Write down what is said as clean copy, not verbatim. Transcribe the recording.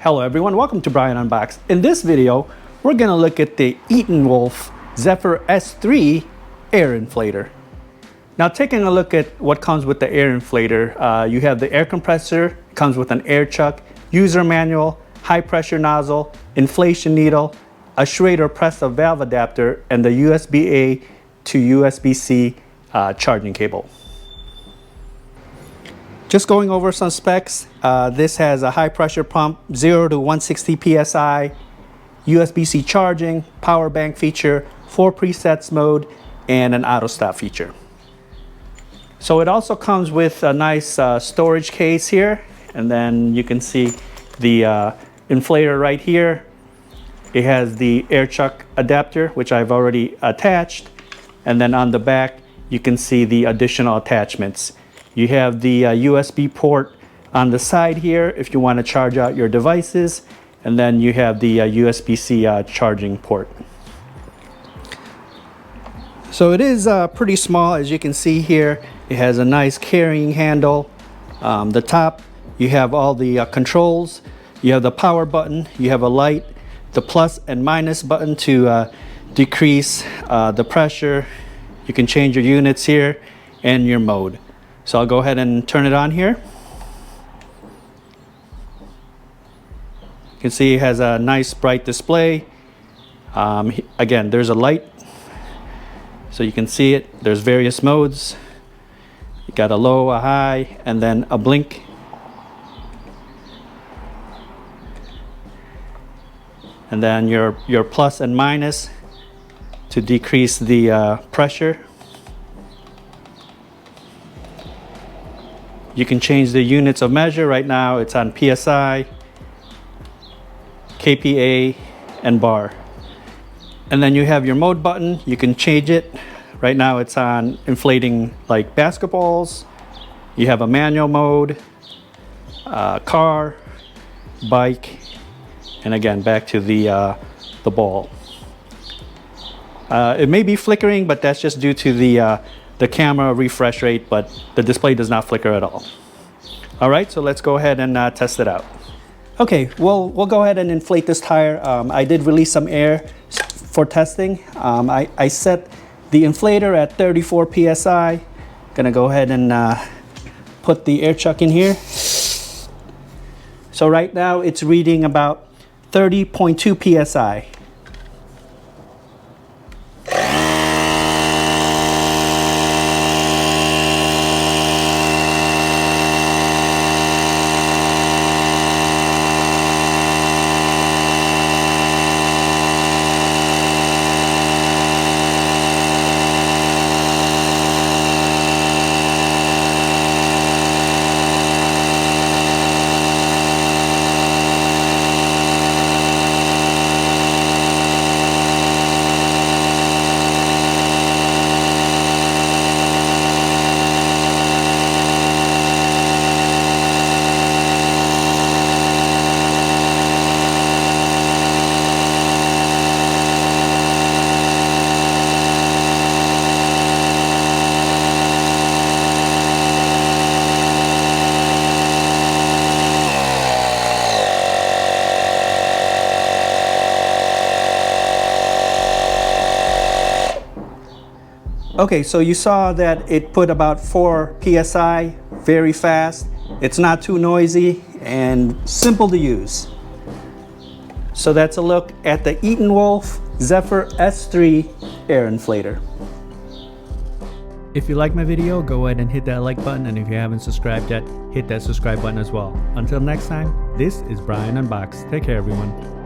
Hello everyone, welcome to Brian Unboxed. In this video, we're going to look at the ETENWOLF Zephyr S3 air inflator. Now taking a look at what comes with the air inflator, you have the air compressor, comes with an air chuck, user manual, high pressure nozzle, inflation needle, a Schrader press of valve adapter, and the USB-A to USB-C charging cable. Just going over some specs, this has a high pressure pump, 0 to 160 PSI, USB-C charging, power bank feature, 4 presets mode, and an auto stop feature. So it also comes with a nice storage case here, and then you can see the inflator right here. It has the air chuck adapter, which I've already attached, and then on the back you can see the additional attachments. You have the USB port on the side here if you want to charge out your devices, and then you have the USB-C charging port. So it is pretty small, as you can see here. It has a nice carrying handle. The top, you have all the controls. You have the power button, you have a light, the plus and minus button to decrease the pressure. You can change your units here and your mode. So I'll go ahead and turn it on here. You can see it has a nice bright display. Again, there's a light, so you can see it. There's various modes. You got a low, a high, and then a blink. And then your plus and minus to decrease the pressure. You can change the units of measure. Right now it's on PSI, kPa, and bar. And then you have your mode button. You can change it. Right now it's on inflating like basketballs. You have a manual mode, car, bike, and again back to the ball. It may be flickering, but that's just due to the camera refresh rate, but the display does not flicker at all. All right, so let's go ahead and test it out. Okay, we'll go ahead and inflate this tire. I did release some air for testing. I set the inflator at 34 PSI. Gonna go ahead and put the air chuck in here. So right now it's reading about 30.2 PSI. Okay, so you saw that it put about 4 PSI, very fast. It's not too noisy and simple to use. So that's a look at the ETENWOLF Zephyr S3 air inflator. If you like my video, go ahead and hit that like button, and if you haven't subscribed yet, hit that subscribe button as well. Until next time, this is Brian Unboxed. Take care everyone.